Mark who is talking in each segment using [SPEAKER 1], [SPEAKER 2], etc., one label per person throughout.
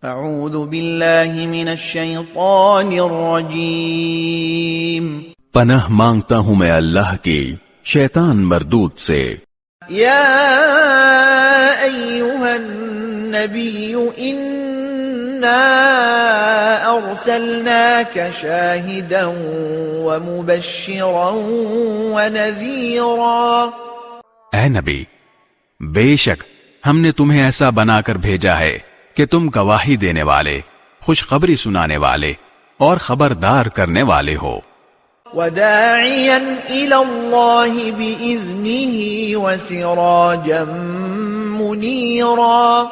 [SPEAKER 1] اعوذ باللہ من الشیطان الرجیم
[SPEAKER 2] پناہ مانگتا ہوں میں اللہ کی شیطان مردود سے۔
[SPEAKER 1] یا ایہا النبی انا ارسلناک شاہدا ومبشرا ونذیرا۔
[SPEAKER 2] اے نبی، بے شک ہم نے تمہیں ایسا بنا کر بھیجا ہے کہ تم گواہی دینے والے، خوشخبری سنانے والے اور خبردار کرنے والے ہو۔
[SPEAKER 1] وداعیا الی اللہ بإذنہ وسراجا منیرا،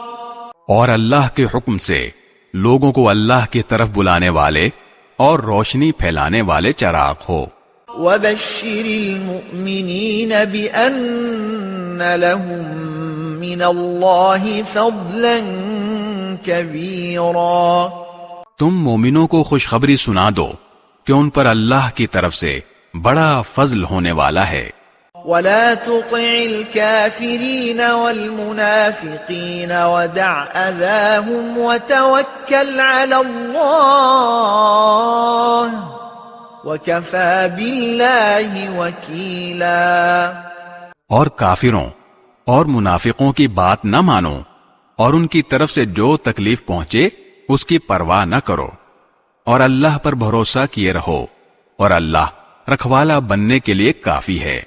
[SPEAKER 2] اور اللہ کے حکم سے لوگوں کو اللہ کی طرف بلانے والے اور روشنی پھیلانے والے چراغ ہو۔
[SPEAKER 1] وبشر المؤمنین بأن لهم من اللہ فضلا کبیرا،
[SPEAKER 2] تم مومنوں کو خوشخبری سنا دو کہ ان پر اللہ کی طرف سے بڑا فضل ہونے والا ہے۔
[SPEAKER 1] ولا تطع الكافرین والمنافقین ودع اذاهم وتوکل علی اللہ وکفى باللہ وکیلا۔
[SPEAKER 2] اور کافروں اور منافقوں کی بات نہ مانو اور ان کی طرف سے جو تکلیف پہنچے اس کی پرواہ نہ کرو، اور اللہ پر بھروسہ کیے رہو، اور اللہ رکھوالا بننے کے لیے کافی ہے۔